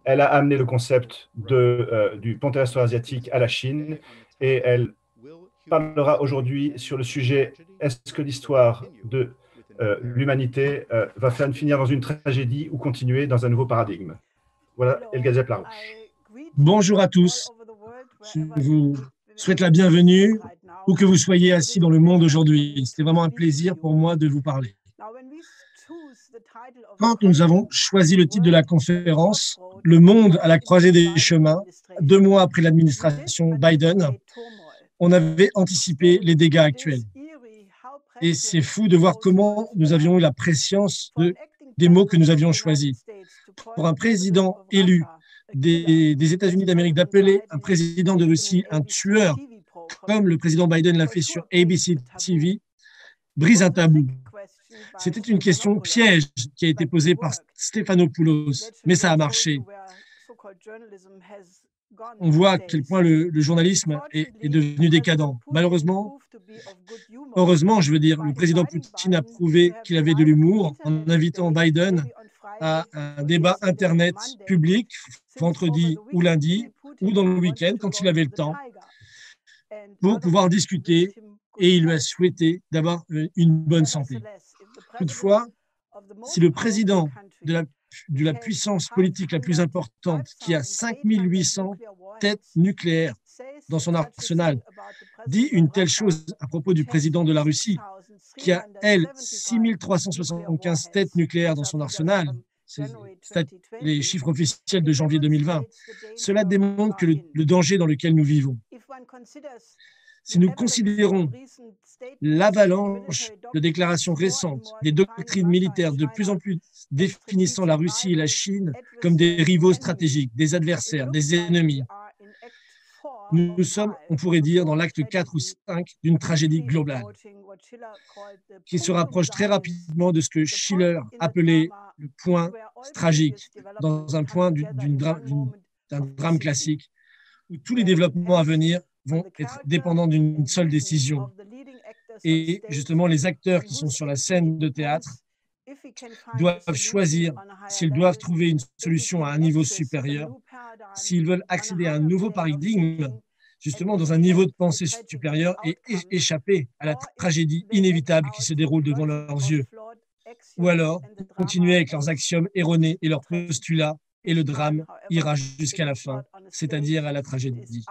Elle a amené le concept du pont terrestre asiatique à la Chine et elle parlera aujourd'hui sur le sujet « Est-ce que l'histoire de l'humanité va finir dans une tragédie ou continuer dans un nouveau paradigme ?» Voilà, El Ghazal Larouche. Bonjour à tous. Je vous souhaite la bienvenue où que vous soyez assis dans le monde aujourd'hui. C'était vraiment un plaisir pour moi de vous parler. Quand nous avons choisi le titre de la conférence, Le monde à la croisée des chemins, 2 mois après l'administration Biden, on avait anticipé les dégâts actuels. Et c'est fou de voir comment nous avions eu la préscience des mots que nous avions choisis. Pour un président élu des États-Unis d'Amérique d'appeler un président de Russie un tueur, comme le président Biden l'a fait sur ABC TV, brise un tabou. C'était une question piège qui a été posée par Stéphanopoulos, mais ça a marché. On voit à quel point le journalisme est devenu décadent. Malheureusement, heureusement, je veux dire, le président Poutine a prouvé qu'il avait de l'humour en invitant Biden à un débat Internet public, vendredi ou lundi, ou dans le week-end, quand il avait le temps, pour pouvoir discuter, et il lui a souhaité d'avoir une bonne santé. Toutefois, si le président de la puissance politique la plus importante, qui a 5800 têtes nucléaires dans son arsenal, dit une telle chose à propos du président de la Russie, qui a, elle, 6375 têtes nucléaires dans son arsenal, c'est les chiffres officiels de janvier 2020, cela démontre que le danger dans lequel nous vivons. Si nous considérons l'avalanche de déclarations récentes des doctrines militaires de plus en plus définissant la Russie et la Chine comme des rivaux stratégiques, des adversaires, des ennemis, nous sommes, on pourrait dire, dans l'acte 4 ou 5 d'une tragédie globale qui se rapproche très rapidement de ce que Schiller appelait le point tragique, dans un point d'un drame classique, où tous les développements à venir vont être dépendants d'une seule décision. Et justement, les acteurs qui sont sur la scène de théâtre doivent choisir s'ils doivent trouver une solution à un niveau supérieur, s'ils veulent accéder à un nouveau paradigme, justement dans un niveau de pensée supérieur et échapper à la tragédie inévitable qui se déroule devant leurs yeux. Ou alors, continuer avec leurs axiomes erronés et leurs postulats, et le drame ira jusqu'à la fin, c'est-à-dire à la tragédie.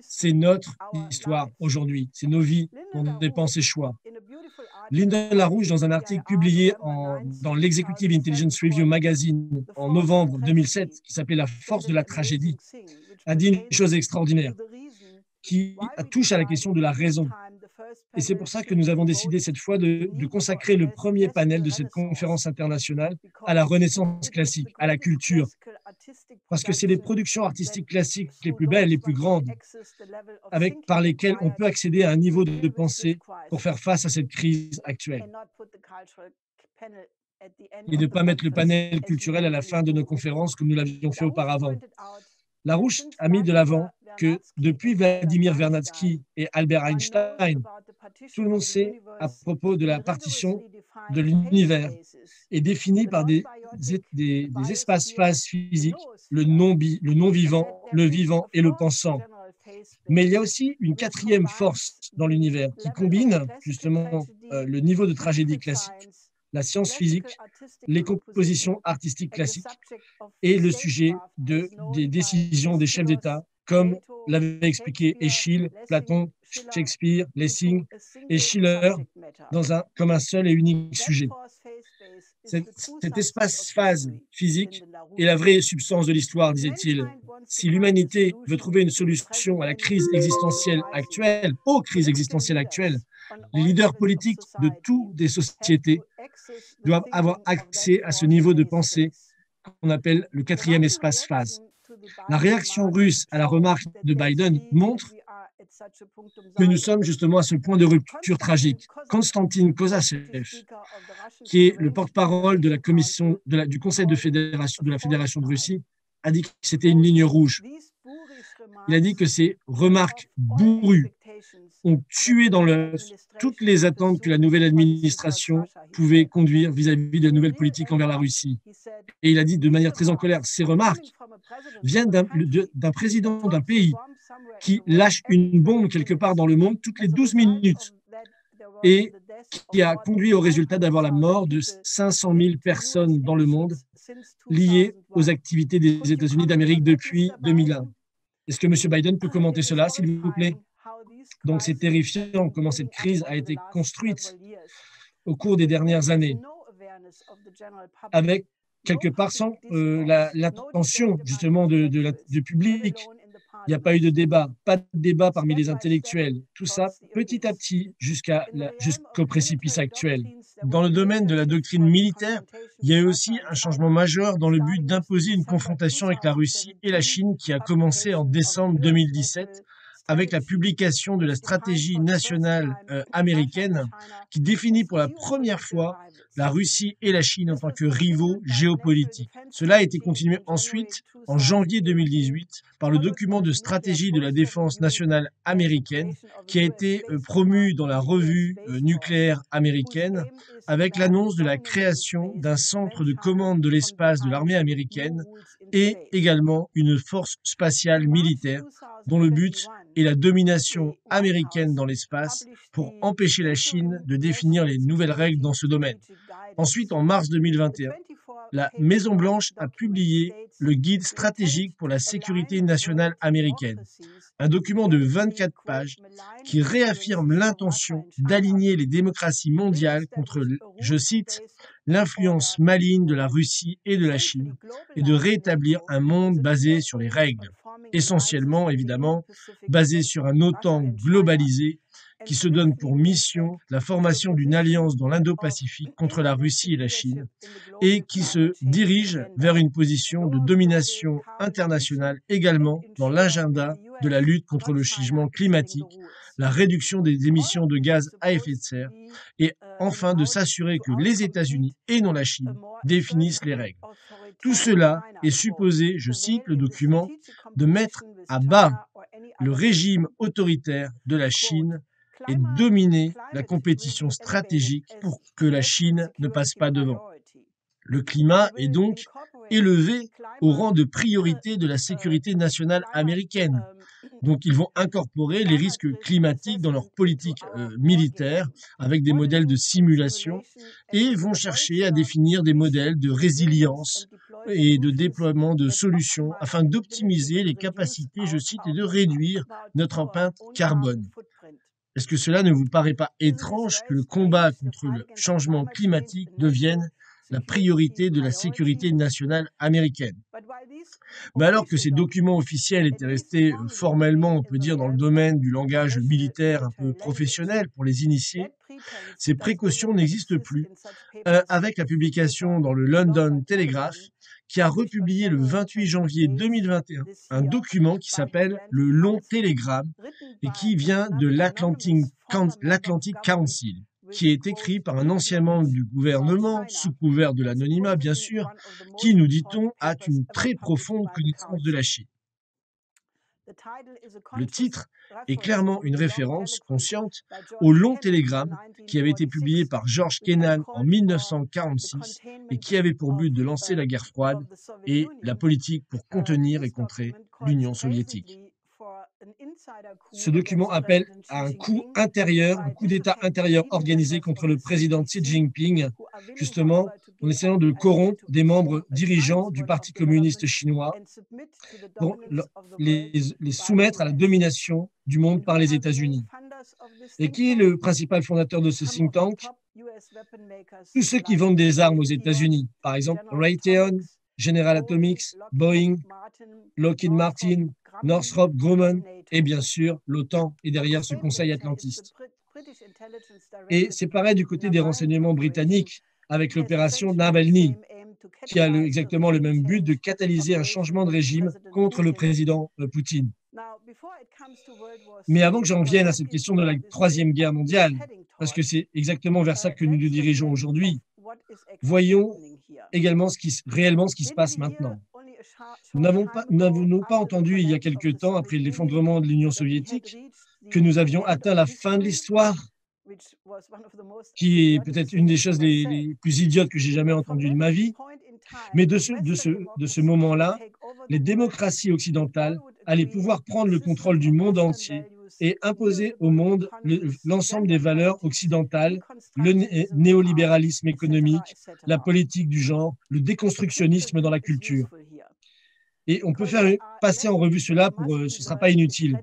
C'est notre histoire aujourd'hui, c'est nos vies dont dépendent ces choix. Lyndon LaRouche, dans un article publié dans l'Executive Intelligence Review Magazine en novembre 2007, qui s'appelait « La force de la tragédie », a dit une chose extraordinaire qui touche à la question de la raison. Et c'est pour ça que nous avons décidé cette fois de consacrer le premier panel de cette conférence internationale à la Renaissance classique, à la culture. Parce que c'est les productions artistiques classiques les plus belles, les plus grandes, par lesquelles on peut accéder à un niveau de pensée pour faire face à cette crise actuelle. Et ne pas mettre le panel culturel à la fin de nos conférences comme nous l'avions fait auparavant. LaRouche a mis de l'avant que depuis Vladimir Vernadsky et Albert Einstein, tout le monde sait à propos de la partition de l'univers est définie par des espaces-phases physiques, le non-vivant, le vivant et le pensant. Mais il y a aussi une quatrième force dans l'univers qui combine justement le niveau de tragédie classique, la science physique, les compositions artistiques classiques et le sujet des décisions des chefs d'État, comme l'avaient expliqué Eschyle, Platon, Shakespeare, Lessing et Schiller, comme un seul et unique sujet. Cet espace-phase physique est la vraie substance de l'histoire, disait-il. Si l'humanité veut trouver une solution à la crise existentielle actuelle, aux crises existentielles actuelles, les leaders politiques de toutes les sociétés doivent avoir accès à ce niveau de pensée qu'on appelle le quatrième espace-phase. La réaction russe à la remarque de Biden montre que nous sommes justement à ce point de rupture tragique. Konstantin Kosachev, qui est le porte-parole de la commission du Conseil de la Fédération de Russie, a dit que c'était une ligne rouge. Il a dit que ces remarques bourrues ont tué dans l'œuf toutes les attentes que la nouvelle administration pouvait conduire vis-à-vis de la nouvelle politique envers la Russie. Et il a dit de manière très en colère, ces remarques viennent d'un président d'un pays qui lâche une bombe quelque part dans le monde toutes les 12 minutes et qui a conduit au résultat d'avoir la mort de 500 000 personnes dans le monde liées aux activités des États-Unis d'Amérique depuis 2001. Est-ce que M. Biden peut commenter cela, s'il vous plaît? Donc, c'est terrifiant comment cette crise a été construite au cours des dernières années, avec quelque part sans l'attention justement du public. Il n'y a pas eu de débat, pas de débat parmi les intellectuels. Tout ça, petit à petit, jusqu'au précipice actuel. Dans le domaine de la doctrine militaire, il y a eu aussi un changement majeur dans le but d'imposer une confrontation avec la Russie et la Chine qui a commencé en décembre 2017 avec la publication de la stratégie nationale américaine qui définit pour la première fois la Russie et la Chine en tant que rivaux géopolitiques. Cela a été continué ensuite, en janvier 2018, par le document de stratégie de la défense nationale américaine qui a été promu dans la revue nucléaire américaine avec l'annonce de la création d'un centre de commande de l'espace de l'armée américaine et également une force spatiale militaire dont le but est la domination américaine dans l'espace pour empêcher la Chine de définir les nouvelles règles dans ce domaine. Ensuite, en mars 2021, la Maison-Blanche a publié le Guide stratégique pour la sécurité nationale américaine, un document de 24 pages qui réaffirme l'intention d'aligner les démocraties mondiales contre, je cite, l'influence maligne de la Russie et de la Chine et de rétablir un monde basé sur les règles, essentiellement, évidemment, basé sur un OTAN globalisé qui se donne pour mission la formation d'une alliance dans l'Indo-Pacifique contre la Russie et la Chine et qui se dirige vers une position de domination internationale également dans l'agenda de la lutte contre le changement climatique, la réduction des émissions de gaz à effet de serre et enfin de s'assurer que les États-Unis et non la Chine définissent les règles. Tout cela est supposé, je cite le document, de mettre à bas le régime autoritaire de la Chine et dominer la compétition stratégique pour que la Chine ne passe pas devant. Le climat est donc élevé au rang de priorité de la sécurité nationale américaine. Donc, ils vont incorporer les risques climatiques dans leur politique militaire avec des modèles de simulation et vont chercher à définir des modèles de résilience et de déploiement de solutions afin d'optimiser les capacités, je cite, et de réduire notre empreinte carbone. Est-ce que cela ne vous paraît pas étrange que le combat contre le changement climatique devienne la priorité de la sécurité nationale américaine? Mais alors que ces documents officiels étaient restés formellement, on peut dire, dans le domaine du langage militaire un peu professionnel pour les initiés, ces précautions n'existent plus, avec la publication dans le London Telegraph, qui a republié le 28 janvier 2021 un document qui s'appelle le Long Télégramme et qui vient de l'Atlantic Council, qui est écrit par un ancien membre du gouvernement, sous couvert de l'anonymat bien sûr, qui, nous dit-on, a une très profonde connaissance de la Chine. Le titre est clairement une référence consciente au Long Télégramme qui avait été publié par George Kennan en 1946 et qui avait pour but de lancer la guerre froide et la politique pour contenir et contrer l'Union soviétique. Ce document appelle à un coup d'État intérieur organisé contre le président Xi Jinping, justement en essayant de corrompre des membres dirigeants du Parti communiste chinois pour les soumettre à la domination du monde par les États-Unis. Et qui est le principal fondateur de ce think tank? Tous ceux qui vendent des armes aux États-Unis, par exemple Raytheon, General Atomics, Boeing, Lockheed Martin, Northrop Grumman et bien sûr l'OTAN est derrière ce conseil atlantiste. Et c'est pareil du côté des renseignements britanniques avec l'opération Navalny qui a exactement le même but de catalyser un changement de régime contre le président Poutine. Mais avant que j'en vienne à cette question de la Troisième Guerre mondiale, parce que c'est exactement vers ça que nous nous dirigeons aujourd'hui, voyons également réellement ce qui se passe maintenant. Nous n'avons pas entendu il y a quelque temps, après l'effondrement de l'Union soviétique, que nous avions atteint la fin de l'histoire, qui est peut-être une des choses les plus idiotes que j'ai jamais entendues de ma vie. Mais de ce moment-là, les démocraties occidentales allaient pouvoir prendre le contrôle du monde entier et imposer au monde l'ensemble des valeurs occidentales, le néolibéralisme économique, la politique du genre, le déconstructionnisme dans la culture. Et on peut passer en revue cela, ce ne sera pas inutile,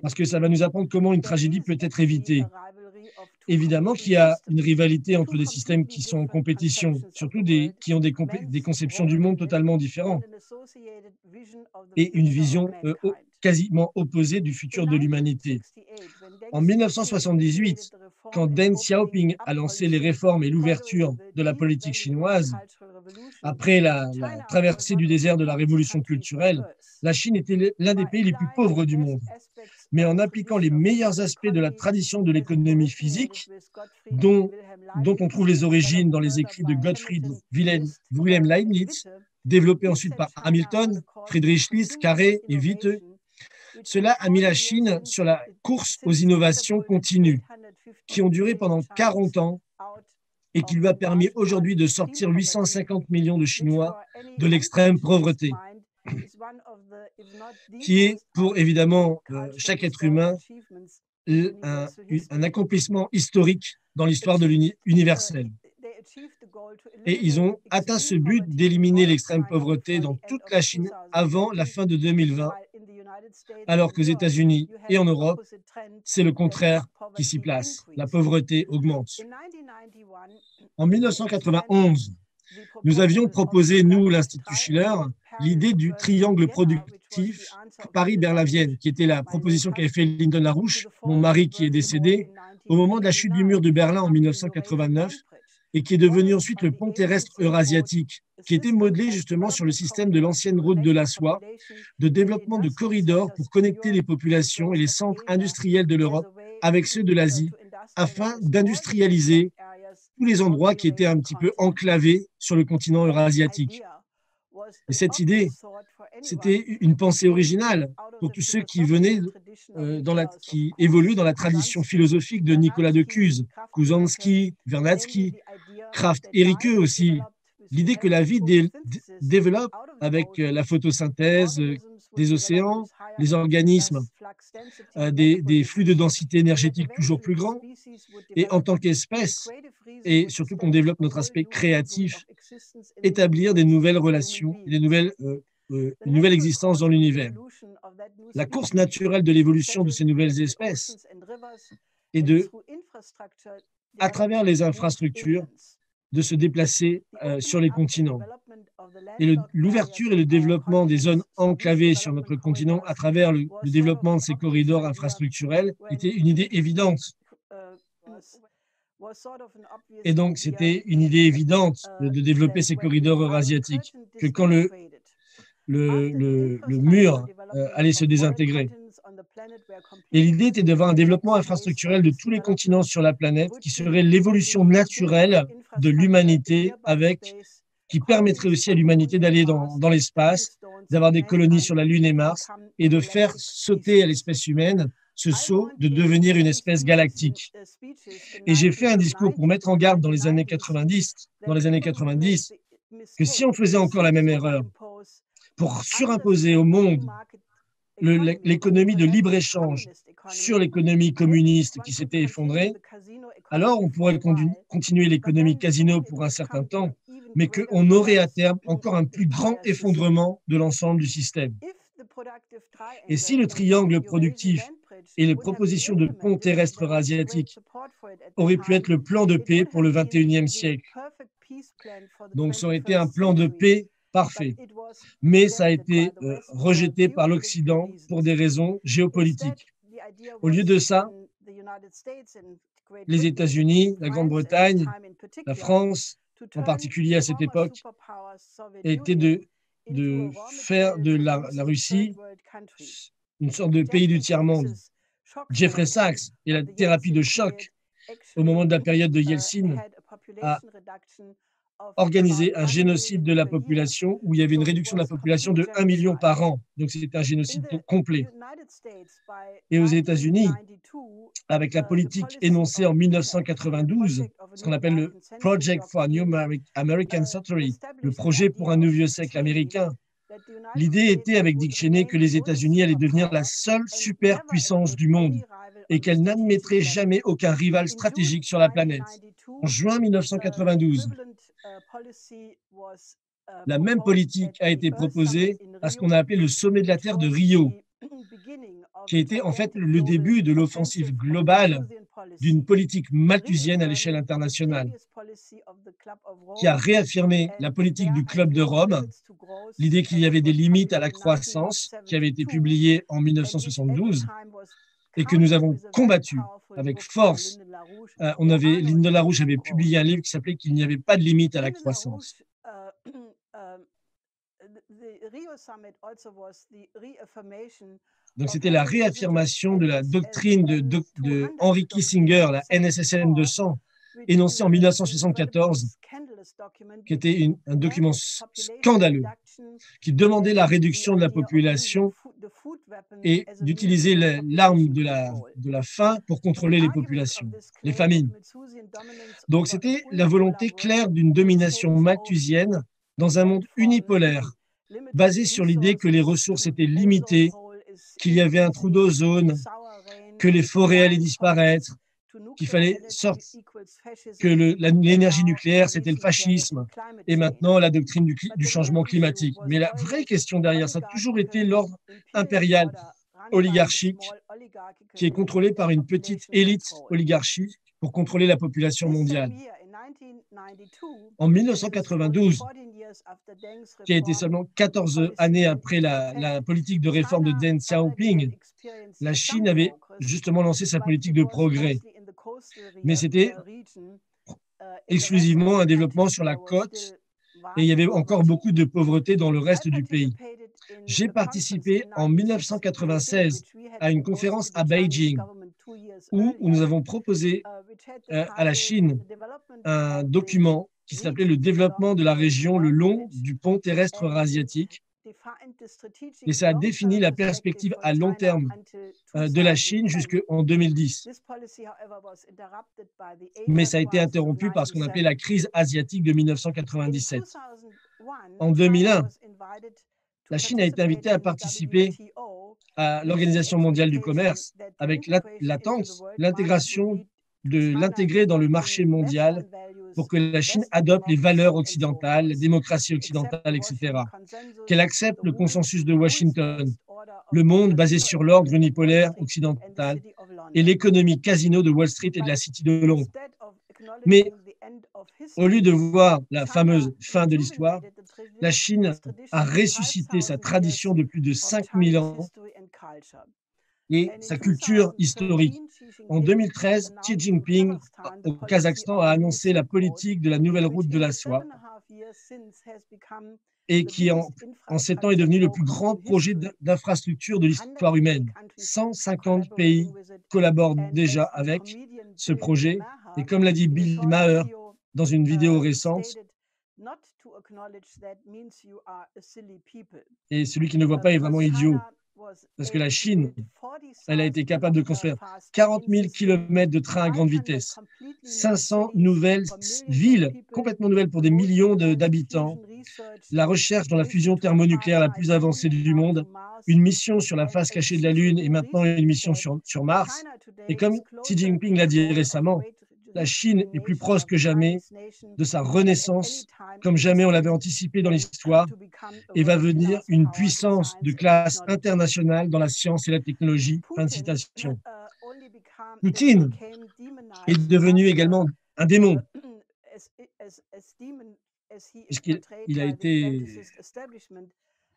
parce que ça va nous apprendre comment une tragédie peut être évitée. Évidemment qu'il y a une rivalité entre des systèmes qui sont en compétition, surtout qui ont des conceptions du monde totalement différentes et une vision quasiment opposée du futur de l'humanité. En 1978, quand Deng Xiaoping a lancé les réformes et l'ouverture de la politique chinoise, après la traversée du désert de la révolution culturelle, la Chine était l'un des pays les plus pauvres du monde. Mais en appliquant les meilleurs aspects de la tradition de l'économie physique, dont on trouve les origines dans les écrits de Gottfried Wilhelm Leibniz, développés ensuite par Hamilton, Friedrich List, Carré et Witte, cela a mis la Chine sur la course aux innovations continues, qui ont duré pendant 40 ans et qui lui a permis aujourd'hui de sortir 850 millions de Chinois de l'extrême pauvreté, qui est pour évidemment chaque être humain un accomplissement historique dans l'histoire de l'universel. Et ils ont atteint ce but d'éliminer l'extrême pauvreté dans toute la Chine avant la fin de 2020, alors qu'aux États-Unis et en Europe, c'est le contraire qui s'y place. La pauvreté augmente. En 1991, nous avions proposé, nous, l'Institut Schiller, l'idée du triangle productif Paris-Berlin-Vienne, qui était la proposition qu'avait fait Lyndon LaRouche, mon mari qui est décédé, au moment de la chute du mur de Berlin en 1989, et qui est devenu ensuite le pont terrestre eurasiatique, qui était modelé justement sur le système de l'ancienne route de la soie, de développement de corridors pour connecter les populations et les centres industriels de l'Europe avec ceux de l'Asie, afin d'industrialiser tous les endroits qui étaient un petit peu enclavés sur le continent eurasiatique. Et cette idée, c'était une pensée originale pour tous ceux qui venaient, qui évoluaient dans la tradition philosophique de Nicolas de Cuse, Kuzansky, Vernadsky, Kraft et Ricoeur aussi. L'idée que la vie développe avec la photosynthèse des océans, les organismes, des flux de densité énergétique toujours plus grands, et en tant qu'espèce, et surtout qu'on développe notre aspect créatif, établir des nouvelles relations, une nouvelle existence dans l'univers. La course naturelle de l'évolution de ces nouvelles espèces est à travers les infrastructures, de se déplacer sur les continents. Et l'ouverture et le développement des zones enclavées sur notre continent à travers le développement de ces corridors infrastructurels était une idée évidente. Et donc, c'était une idée évidente de développer ces corridors eurasiatiques, que quand le mur allait se désintégrer. Et l'idée était d'avoir un développement infrastructurel de tous les continents sur la planète qui serait l'évolution naturelle de l'humanité qui permettrait aussi à l'humanité d'aller dans l'espace, d'avoir des colonies sur la Lune et Mars et de faire sauter à l'espèce humaine ce saut de devenir une espèce galactique. Et j'ai fait un discours pour mettre en garde dans les années 90, que si on faisait encore la même erreur, pour surimposer au monde l'économie de libre-échange sur l'économie communiste qui s'était effondrée, alors on pourrait continuer l'économie casino pour un certain temps, mais qu'on aurait à terme encore un plus grand effondrement de l'ensemble du système. Et si le triangle productif et les propositions de pont terrestre eurasiatique auraient pu être le plan de paix pour le XXIe siècle, donc ça aurait été un plan de paix parfait. Mais ça a été rejeté par l'Occident pour des raisons géopolitiques. Au lieu de ça, les États-Unis, la Grande-Bretagne, la France, en particulier à cette époque, étaient de faire de la Russie une sorte de pays du tiers-monde. Jeffrey Sachs et la thérapie de choc au moment de la période de Yeltsin organisé un génocide de la population où il y avait une réduction de la population de 1 million par an. Donc, c'était un génocide complet. Et aux États-Unis, avec la politique énoncée en 1992, ce qu'on appelle le Project for a New American Century, le projet pour un nouveau siècle américain, l'idée était, avec Dick Cheney, que les États-Unis allaient devenir la seule superpuissance du monde et qu'elle n'admettrait jamais aucun rival stratégique sur la planète. En juin 1992, la même politique a été proposée à ce qu'on a appelé le sommet de la Terre de Rio, qui était en fait le début de l'offensive globale d'une politique malthusienne à l'échelle internationale, qui a réaffirmé la politique du Club de Rome, l'idée qu'il y avait des limites à la croissance, qui avait été publiée en 1972, et que nous avons combattu avec force. Linda LaRouche avait publié un livre qui s'appelait « Qu'il n'y avait pas de limite à la croissance ». Donc, c'était la réaffirmation de la doctrine de Henry Kissinger, la NSSN 200, énoncée en 1974, qui était un document scandaleux, qui demandait la réduction de la population et d'utiliser l'arme de la faim pour contrôler les populations, les famines. Donc, c'était la volonté claire d'une domination malthusienne dans un monde unipolaire, basé sur l'idée que les ressources étaient limitées, qu'il y avait un trou d'ozone, que les forêts allaient disparaître, qu'il fallait que l'énergie nucléaire, c'était le fascisme, et maintenant la doctrine du changement climatique. Mais la vraie question derrière, ça a toujours été l'ordre impérial oligarchique qui est contrôlé par une petite élite oligarchique pour contrôler la population mondiale. En 1992, qui a été seulement 14 années après la politique de réforme de Deng Xiaoping, la Chine avait justement lancé sa politique de progrès. Mais c'était exclusivement un développement sur la côte et il y avait encore beaucoup de pauvreté dans le reste du pays. J'ai participé en 1996 à une conférence à Beijing où nous avons proposé à la Chine un document qui s'appelait le développement de la région le long du pont terrestre eurasiatique. Et ça a défini la perspective à long terme de la Chine jusqu'en 2010. Mais ça a été interrompu par ce qu'on appelait la crise asiatique de 1997. En 2001, la Chine a été invitée à participer à l'Organisation mondiale du commerce avec l'attente, l'intégration de l'intégrer dans le marché mondial pour que la Chine adopte les valeurs occidentales, la démocratie occidentale, etc. Qu'elle accepte le consensus de Washington, le monde basé sur l'ordre unipolaire occidental et l'économie casino de Wall Street et de la City de Londres. Mais au lieu de voir la fameuse fin de l'histoire, la Chine a ressuscité sa tradition de plus de 5000 ans et sa culture historique. En 2013, Xi Jinping, au Kazakhstan, a annoncé la politique de la nouvelle route de la soie et qui, en 7 ans, est devenu le plus grand projet d'infrastructure de l'histoire humaine. 150 pays collaborent déjà avec ce projet. Et comme l'a dit Bill Maher dans une vidéo récente, et celui qui ne voit pas est vraiment idiot. Parce que la Chine, elle a été capable de construire 40 000 kilomètres de trains à grande vitesse, 500 nouvelles villes, complètement nouvelles pour des millions d'habitants, la recherche dans la fusion thermonucléaire la plus avancée du monde, une mission sur la face cachée de la Lune et maintenant une mission sur Mars. Et comme Xi Jinping l'a dit récemment, la Chine est plus proche que jamais de sa renaissance, comme jamais on l'avait anticipé dans l'histoire, et va devenir une puissance de classe internationale dans la science et la technologie. Fin de citation. Poutine est devenu également un démon, puisqu'il a été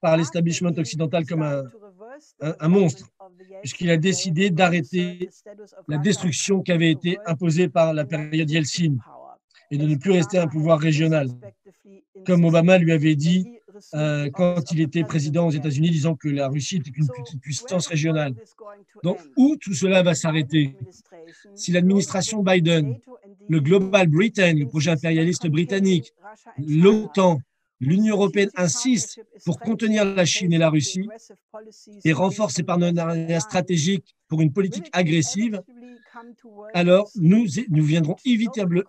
par l'establishment occidental comme un monstre, puisqu'il a décidé d'arrêter la destruction qui avait été imposée par la période Yeltsin et de ne plus rester un pouvoir régional. Comme Obama lui avait dit quand il était président aux États-Unis, disant que la Russie était une petite puissance régionale. Donc, où tout cela va s'arrêter? Si l'administration Biden le Global Britain, le projet impérialiste britannique, l'OTAN, l'Union européenne insistent pour contenir la Chine et la Russie et renforcent ses partenariats stratégiques pour une politique agressive, alors nous viendrons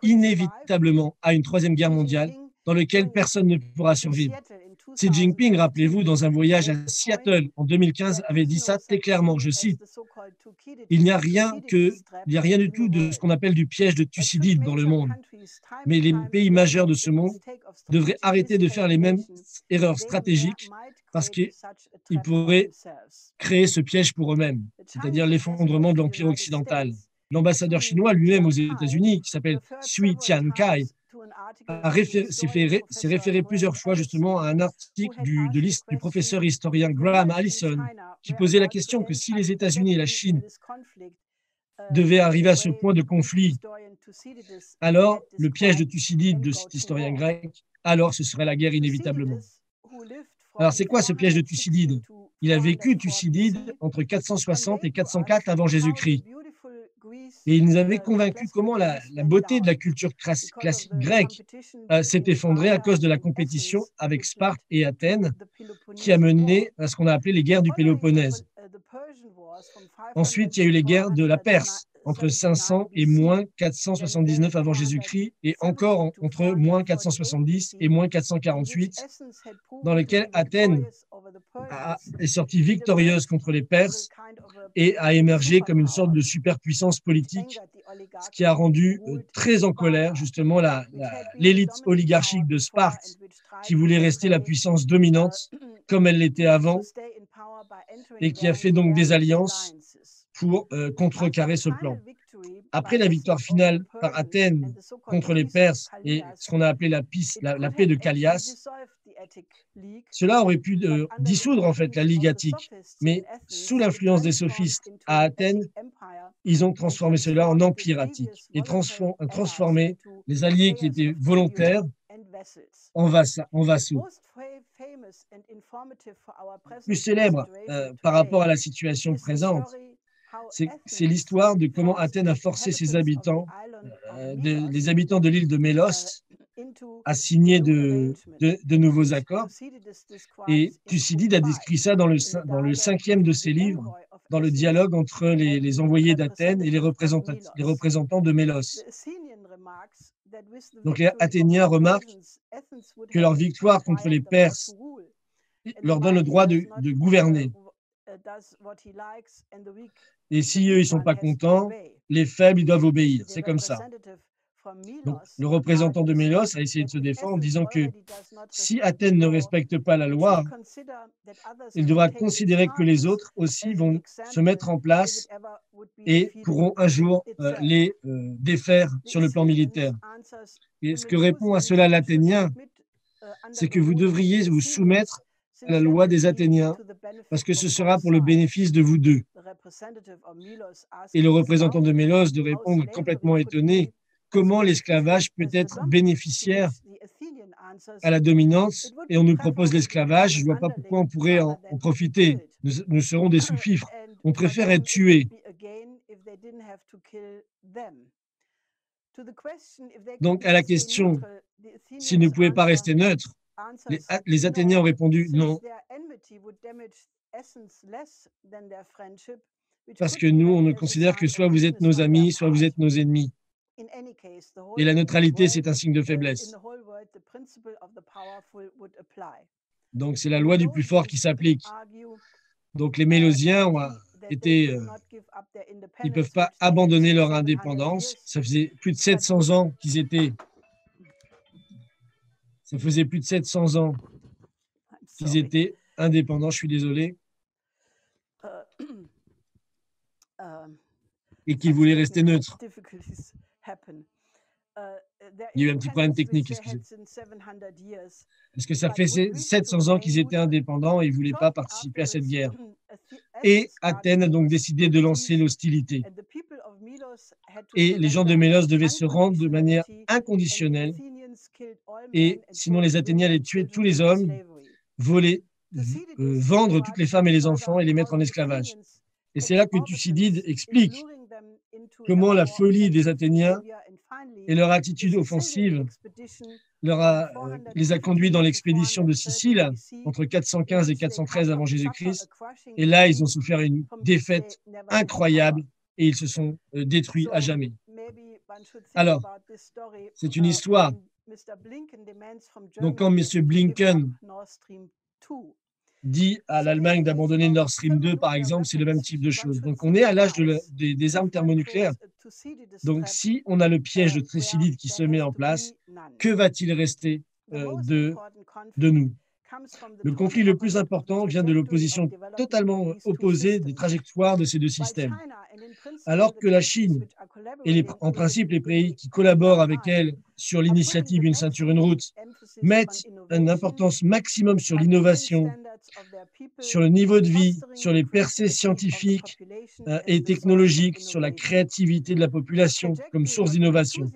inévitablement à une troisième guerre mondiale dans laquelle personne ne pourra survivre. Xi Jinping, rappelez-vous, dans un voyage à Seattle en 2015, avait dit ça très clairement, je cite, « Il n'y a rien du tout de ce qu'on appelle du piège de Thucydide dans le monde, mais les pays majeurs de ce monde devraient arrêter de faire les mêmes erreurs stratégiques parce qu'ils pourraient créer ce piège pour eux-mêmes, c'est-à-dire l'effondrement de l'Empire occidental. » L'ambassadeur chinois lui-même aux États-Unis, qui s'appelle Sui Tiankai, s'est référé plusieurs fois justement à un article du professeur historien Graham Allison qui posait la question que si les États-Unis et la Chine devaient arriver à ce point de conflit, alors le piège de Thucydide de cet historien grec, alors ce serait la guerre inévitablement. Alors c'est quoi ce piège de Thucydide? Il a vécu Thucydide entre 460 et 404 avant Jésus-Christ. Et il nous avait convaincus comment la beauté de la culture classique grecque s'est effondrée à cause de la compétition avec Sparte et Athènes qui a mené à ce qu'on a appelé les guerres du Péloponnèse. Ensuite, il y a eu les guerres de la Perse entre 500 et moins 479 avant Jésus-Christ et encore entre moins 470 et moins 448 dans lesquelles Athènes est sortie victorieuse contre les Perses et a émergé comme une sorte de superpuissance politique, ce qui a rendu très en colère justement l'élite oligarchique de Sparte qui voulait rester la puissance dominante comme elle l'était avant et qui a fait donc des alliances pour contrecarrer ce plan. Après la victoire finale par Athènes contre les Perses et ce qu'on a appelé la paix de Callias, cela aurait pu dissoudre en fait la Ligue attique, mais sous l'influence des sophistes à Athènes, ils ont transformé cela en empire attique et transformé les alliés qui étaient volontaires en vassaux. Plus célèbre par rapport à la situation présente, c'est l'histoire de comment Athènes a forcé ses habitants, les habitants de l'île de Mélos, à signer de nouveaux accords. Et Thucydide a décrit ça dans le 5e de ses livres, dans le dialogue entre les envoyés d'Athènes et les représentants de Mélos. Donc les Athéniens remarquent que leur victoire contre les Perses leur donne le droit de gouverner. Et si eux, ils ne sont pas contents, les faibles, ils doivent obéir. C'est comme ça. Donc, le représentant de Mélos a essayé de se défendre en disant que si Athènes ne respecte pas la loi, il devra considérer que les autres aussi vont se mettre en place et pourront un jour les défaire sur le plan militaire. Et ce que répond à cela l'Athénien, c'est que vous devriez vous soumettre à la loi des Athéniens parce que ce sera pour le bénéfice de vous deux. Et le représentant de Mélos de répondre complètement étonné, comment l'esclavage peut être bénéficiaire à la dominance et on nous propose l'esclavage, je ne vois pas pourquoi on pourrait en profiter. Nous serons des sous-fifres. On préfère être tués. Donc, à la question, s'ils ne pouvaient pas rester neutres, les Athéniens ont répondu non, parce que nous, on ne considère que soit vous êtes nos amis, soit vous êtes nos ennemis. Et la neutralité, c'est un signe de faiblesse. Donc, c'est la loi du plus fort qui s'applique. Donc, les Mélosiens ils ne peuvent pas abandonner leur indépendance. Ça faisait plus de 700 ans qu'ils étaient. Ça faisait plus de 700 ans qu'ils étaient indépendants. Je suis désolé. Et qu'ils voulaient rester neutres. Il y a eu un petit problème technique, excusez. Parce que ça fait 700 ans qu'ils étaient indépendants et ils ne voulaient pas participer à cette guerre. Et Athènes a donc décidé de lancer l'hostilité. Et les gens de Mélos devaient se rendre de manière inconditionnelle. Et sinon, les Athéniens allaient tuer tous les hommes, voler, vendre toutes les femmes et les enfants et les mettre en esclavage. Et c'est là que Thucydide explique comment la folie des Athéniens et leur attitude offensive les a conduits dans l'expédition de Sicile entre 415 et 413 avant Jésus-Christ. Et là, ils ont souffert une défaite incroyable et ils se sont détruits à jamais. Alors, c'est une histoire. Donc, quand M. Blinken dit à l'Allemagne d'abandonner Nord Stream 2, par exemple, c'est le même type de choses. Donc, on est à l'âge des armes thermonucléaires. Donc, si on a le piège de Thucydide qui se met en place, que va-t-il rester de nous? Le conflit le plus important vient de l'opposition totalement opposée des trajectoires de ces deux systèmes. Alors que la Chine et en principe les pays qui collaborent avec elle sur l'initiative d'une ceinture, une route, mettent une importance maximum sur l'innovation, sur le niveau de vie, sur les percées scientifiques et technologiques, sur la créativité de la population comme source d'innovation.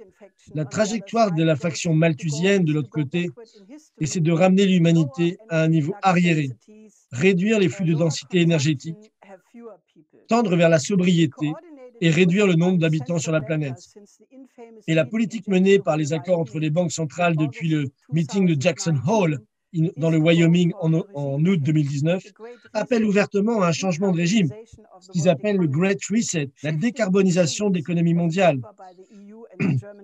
La trajectoire de la faction malthusienne de l'autre côté, c'est de ramener l'humanité à un niveau arriéré, réduire les flux de densité énergétique, tendre vers la sobriété et réduire le nombre d'habitants sur la planète. Et la politique menée par les accords entre les banques centrales depuis le meeting de Jackson Hole dans le Wyoming en août 2019 appelle ouvertement à un changement de régime, ce qu'ils appellent le Great Reset, la décarbonisation de l'économie mondiale,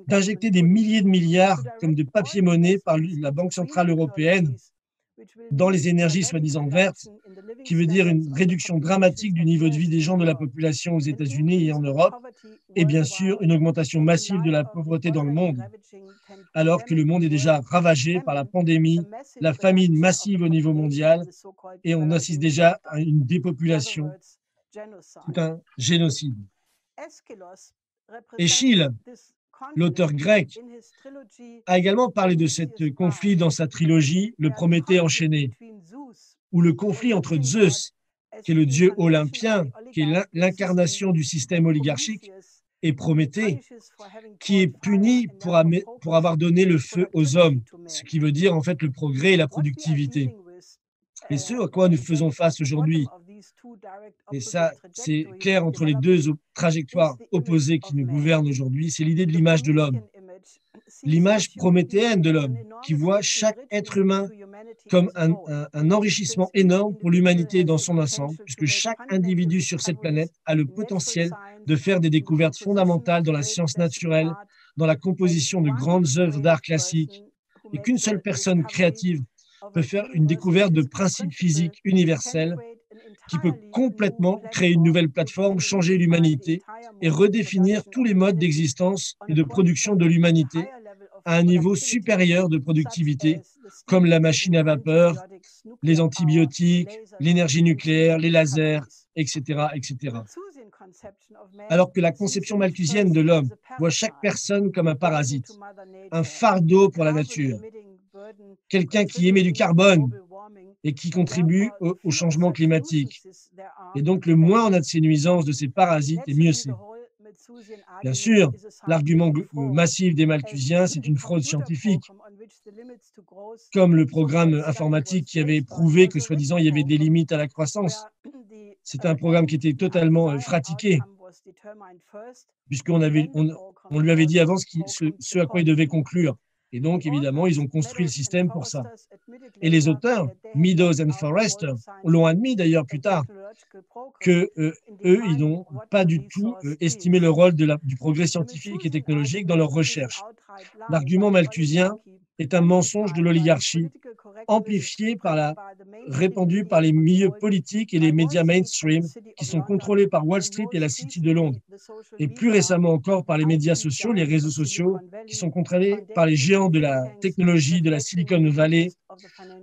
d'injecter des milliers de milliards comme de papier-monnaie par la Banque centrale européenne dans les énergies soi-disant vertes, qui veut dire une réduction dramatique du niveau de vie des gens de la population aux États-Unis et en Europe, et bien sûr une augmentation massive de la pauvreté dans le monde, alors que le monde est déjà ravagé par la pandémie, la famine massive au niveau mondial, et on assiste déjà à une dépopulation, tout un génocide. Échille, l'auteur grec, a également parlé de ce conflit dans sa trilogie Le Prométhée enchaîné, où le conflit entre Zeus, qui est le dieu olympien, qui est l'incarnation du système oligarchique, et Prométhée, qui est puni pour avoir donné le feu aux hommes, ce qui veut dire en fait le progrès et la productivité. Et ce à quoi nous faisons face aujourd'hui, et ça c'est clair entre les deux trajectoires opposées qui nous gouvernent aujourd'hui, c'est l'idée de l'image de l'homme. L'image prométhéenne de l'homme, qui voit chaque être humain comme un enrichissement énorme pour l'humanité dans son ensemble, puisque chaque individu sur cette planète a le potentiel de faire des découvertes fondamentales dans la science naturelle, dans la composition de grandes œuvres d'art classique, et qu'une seule personne créative peut faire une découverte de principes physiques universels qui peut complètement créer une nouvelle plateforme, changer l'humanité et redéfinir tous les modes d'existence et de production de l'humanité à un niveau supérieur de productivité, comme la machine à vapeur, les antibiotiques, l'énergie nucléaire, les lasers, etc., etc. Alors que la conception malthusienne de l'homme voit chaque personne comme un parasite, un fardeau pour la nature, quelqu'un qui émet du carbone et qui contribue au changement climatique. Et donc, le moins on a de ces nuisances, de ces parasites, et mieux c'est. Bien sûr, l'argument massif des Malthusiens, c'est une fraude scientifique, comme le programme informatique qui avait prouvé que, soi-disant, il y avait des limites à la croissance. C'est un programme qui était totalement pratiqué, puisqu'on lui avait dit avant ce à quoi il devait conclure. Et donc, évidemment, ils ont construit le système pour ça. Et les auteurs, Meadows et Forrester, l'ont admis d'ailleurs plus tard, que eux, ils n'ont pas du tout estimé le rôle du progrès scientifique et technologique dans leurs recherches. L'argument malthusien est un mensonge de l'oligarchie, répandu par les milieux politiques et les médias mainstream qui sont contrôlés par Wall Street et la City de Londres, et plus récemment encore par les médias sociaux, les réseaux sociaux, qui sont contrôlés par les géants de la technologie, de la Silicon Valley,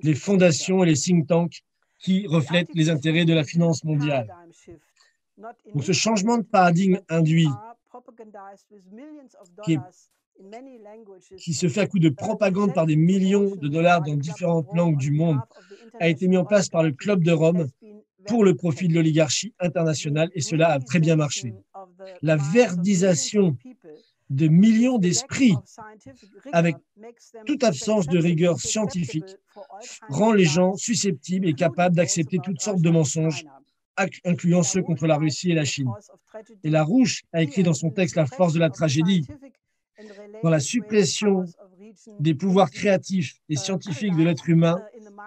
les fondations et les think tanks qui reflètent les intérêts de la finance mondiale. Donc ce changement de paradigme induit, qui se fait à coup de propagande par des millions de dollars dans différentes langues du monde, a été mis en place par le Club de Rome pour le profit de l'oligarchie internationale, et cela a très bien marché. La verdisation de millions d'esprits avec toute absence de rigueur scientifique rend les gens susceptibles et capables d'accepter toutes sortes de mensonges incluant ceux contre la Russie et la Chine. Et Larouche a écrit dans son texte La force de la tragédie, dans la suppression des pouvoirs créatifs et scientifiques de l'être humain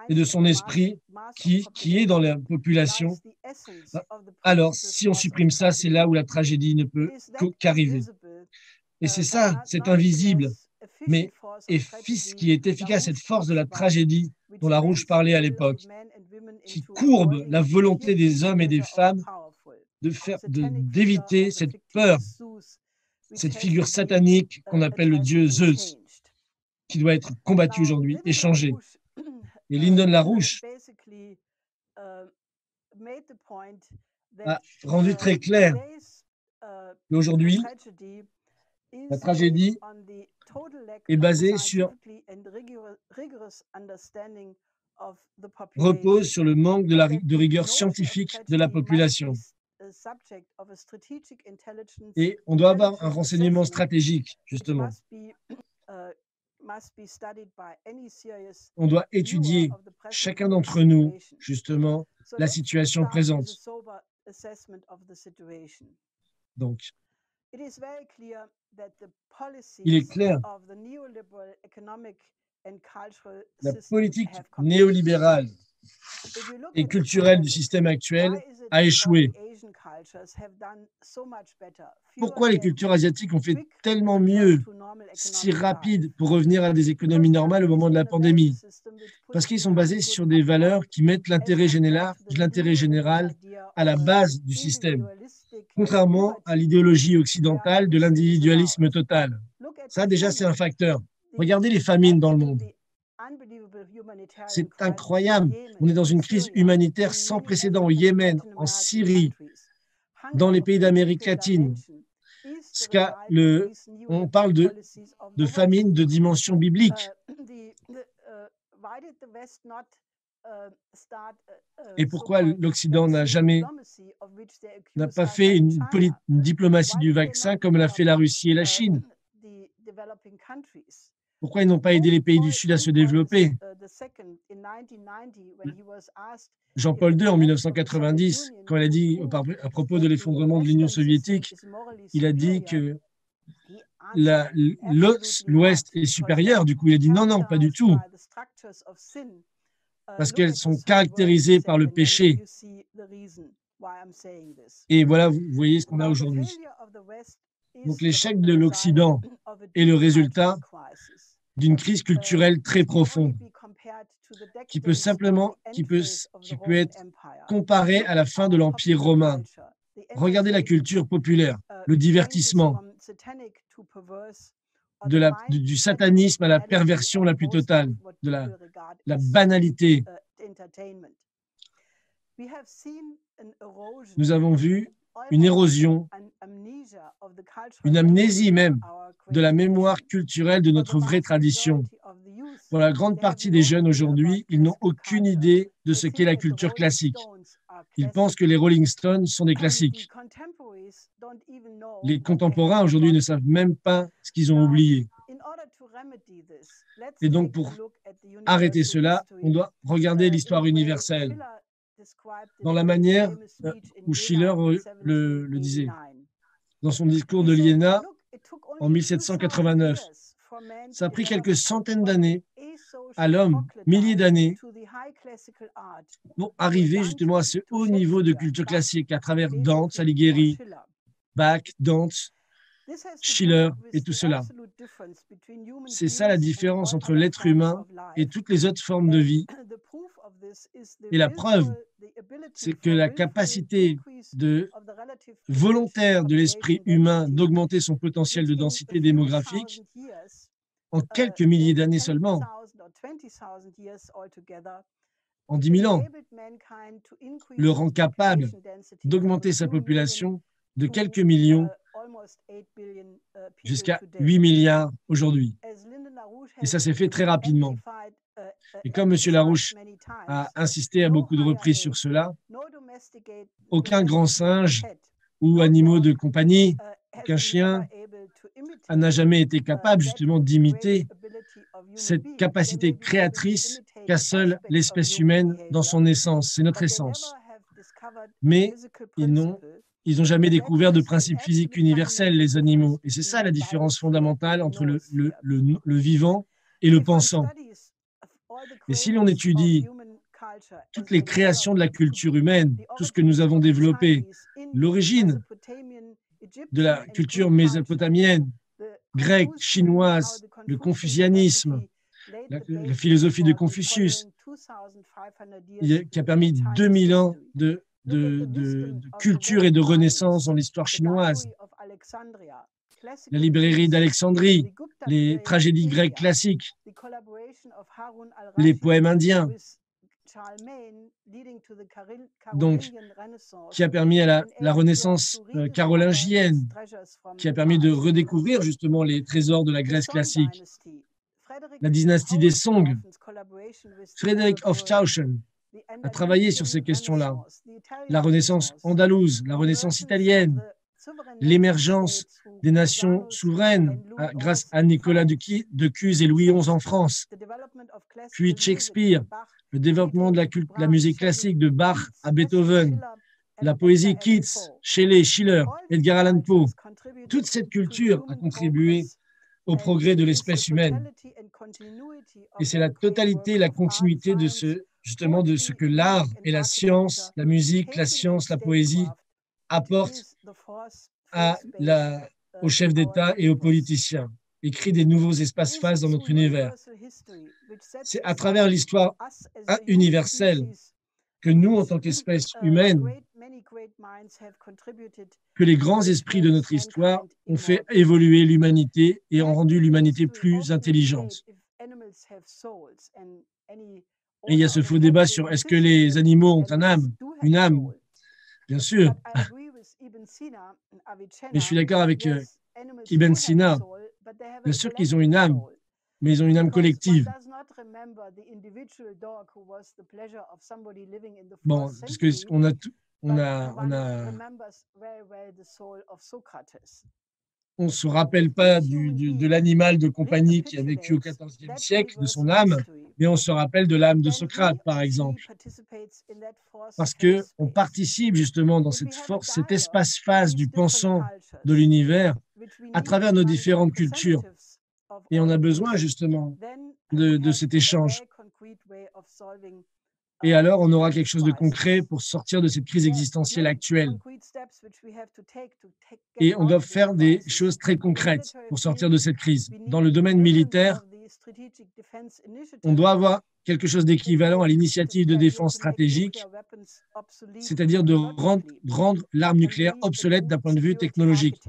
et de son esprit qui est dans la population. Alors, si on supprime ça, c'est là où la tragédie ne peut qu'arriver. Et c'est ça, c'est invisible, mais qui est efficace, cette force de la tragédie dont Larouche parlait à l'époque, qui courbe la volonté des hommes et des femmes d'éviter cette peur, cette figure satanique qu'on appelle le dieu Zeus, qui doit être combattu aujourd'hui et changé. Et Lyndon LaRouche a rendu très clair qu'aujourd'hui, la tragédie est basée repose sur le manque de rigueur scientifique de la population. Et on doit avoir un renseignement stratégique, justement. On doit étudier, chacun d'entre nous, justement, la situation présente. Donc, il est clair, la politique néolibérale et culturelle du système actuel a échoué. Pourquoi les cultures asiatiques ont fait tellement mieux, si rapide, pour revenir à des économies normales au moment de la pandémie? Parce qu'ils sont basés sur des valeurs qui mettent l'intérêt général à la base du système, contrairement à l'idéologie occidentale de l'individualisme total. Ça, déjà, c'est un facteur. Regardez les famines dans le monde. C'est incroyable. On est dans une crise humanitaire sans précédent au Yémen, en Syrie, dans les pays d'Amérique latine. On parle de famine de dimension biblique. Et pourquoi l'Occident n'a pas fait une diplomatie du vaccin comme l'a fait la Russie et la Chine? Pourquoi ils n'ont pas aidé les pays du Sud à se développer? Jean-Paul II, en 1990, quand il a dit à propos de l'effondrement de l'Union soviétique, il a dit que l'Ouest est supérieur. Du coup, il a dit non, pas du tout. Parce qu'elles sont caractérisées par le péché. Et voilà, vous voyez ce qu'on a aujourd'hui. Donc, l'échec de l'Occident est le résultat d'une crise culturelle très profonde qui peut être comparée à la fin de l'Empire romain. Regardez la culture populaire, le divertissement, du satanisme à la perversion la plus totale, de la banalité. Nous avons vu une érosion, une amnésie même de la mémoire culturelle de notre vraie tradition. Pour la grande partie des jeunes aujourd'hui, ils n'ont aucune idée de ce qu'est la culture classique. Ils pensent que les Rolling Stones sont des classiques. Les contemporains aujourd'hui ne savent même pas ce qu'ils ont oublié. Et donc, pour arrêter cela, on doit regarder l'histoire universelle dans la manière où Schiller le disait. Dans son discours de l'Iéna en 1789, ça a pris quelques centaines d'années à l'homme, milliers d'années, pour arriver justement à ce haut niveau de culture classique à travers Dante, Alighieri, Bach, Dante, Schiller et tout cela. C'est ça la différence entre l'être humain et toutes les autres formes de vie. Et la preuve, c'est que la capacité volontaire de l'esprit humain d'augmenter son potentiel de densité démographique en quelques milliers d'années seulement, en 10 000 ans, le rend capable d'augmenter sa population de quelques millions jusqu'à 8 milliards aujourd'hui. Et ça s'est fait très rapidement. Et comme M. Larouche a insisté à beaucoup de reprises sur cela, aucun grand singe ou animaux de compagnie, aucun chien n'a jamais été capable justement d'imiter cette capacité créatrice qu'a seule l'espèce humaine dans son essence. C'est notre essence. mais ils n'ont jamais découvert de principe physique universel, les animaux. Et c'est ça la différence fondamentale entre le vivant et le pensant. Et si l'on étudie toutes les créations de la culture humaine, tout ce que nous avons développé, l'origine de la culture mésopotamienne, grecque, chinoise, le confucianisme, la philosophie de Confucius, qui a permis 2000 ans de culture et de renaissance dans l'histoire chinoise, la librairie d'Alexandrie, les tragédies grecques classiques, les poèmes indiens, donc qui a permis à la Renaissance carolingienne, qui a permis de redécouvrir justement les trésors de la Grèce classique, la dynastie des Song. Frédéric of Tauschen a travaillé sur ces questions-là. La Renaissance andalouse, la Renaissance italienne, l'émergence des nations souveraines grâce à Nicolas de Cuse et Louis XI en France, puis Shakespeare, le développement de la musique classique de Bach à Beethoven, la poésie Keats, Shelley, Schiller, Edgar Allan Poe. Toute cette culture a contribué au progrès de l'espèce humaine. Et c'est la totalité, la continuité de justement de ce que l'art et la science, la musique, la science, la poésie apportent aux chefs d'État et aux politiciens, et créent des nouveaux espaces-phases dans notre univers. C'est à travers l'histoire universelle que nous, en tant qu'espèce humaine, que les grands esprits de notre histoire ont fait évoluer l'humanité et ont rendu l'humanité plus intelligente. Et il y a ce faux débat sur est-ce que les animaux ont une âme, bien sûr. Mais je suis d'accord avec Ibn Sina. Bien sûr qu'ils ont une âme, mais ils ont une âme collective. Bon, parce qu'on on se rappelle pas de l'animal de compagnie qui a vécu au XIVe siècle, de son âme, mais on se rappelle de l'âme de Socrate, par exemple. Parce qu'on participe justement dans cette force, cet espace-phase du pensant de l'univers à travers nos différentes cultures. Et on a besoin justement de cet échange. Et alors, on aura quelque chose de concret pour sortir de cette crise existentielle actuelle. Et on doit faire des choses très concrètes pour sortir de cette crise. Dans le domaine militaire, on doit avoir quelque chose d'équivalent à l'initiative de défense stratégique, c'est-à-dire de rendre l'arme nucléaire obsolète d'un point de vue technologique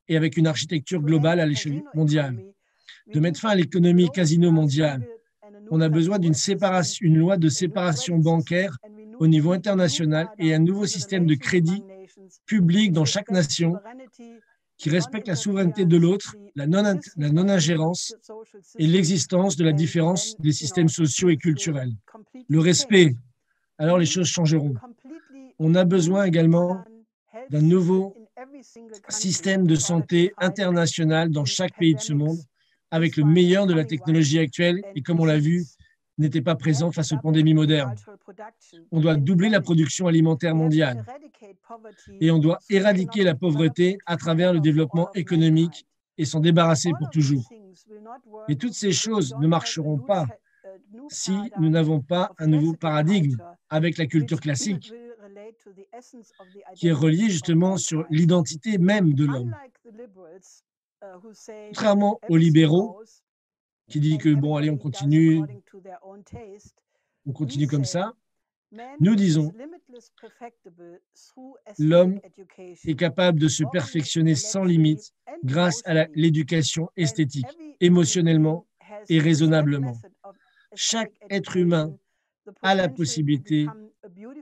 et avec une architecture globale à l'échelle mondiale. De mettre fin à l'économie casino mondiale. On a besoin une loi de séparation bancaire au niveau international et un nouveau système de crédit public dans chaque nation qui respecte la souveraineté de l'autre, la non-ingérence et l'existence de la différence des systèmes sociaux et culturels. Le respect, alors les choses changeront. On a besoin également d'un nouveau système de santé international dans chaque pays de ce monde, avec le meilleur de la technologie actuelle et, comme on l'a vu, n'était pas présent face aux pandémies modernes. On doit doubler la production alimentaire mondiale et on doit éradiquer la pauvreté à travers le développement économique et s'en débarrasser pour toujours. Et toutes ces choses ne marcheront pas si nous n'avons pas un nouveau paradigme avec la culture classique qui est reliée justement sur l'identité même de l'homme. Contrairement aux libéraux qui disent que, bon, allez, on continue comme ça, nous disons, l'homme est capable de se perfectionner sans limite grâce à l'éducation esthétique, émotionnellement et raisonnablement. Chaque être humain a la possibilité,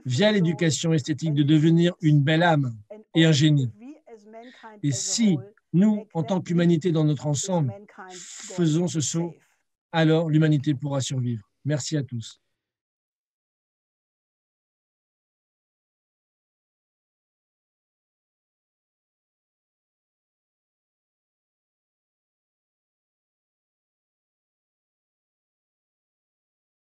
via l'éducation esthétique, de devenir une belle âme et un génie. Et si nous, en tant qu'humanité dans notre ensemble, faisons ce saut, alors l'humanité pourra survivre. Merci à tous.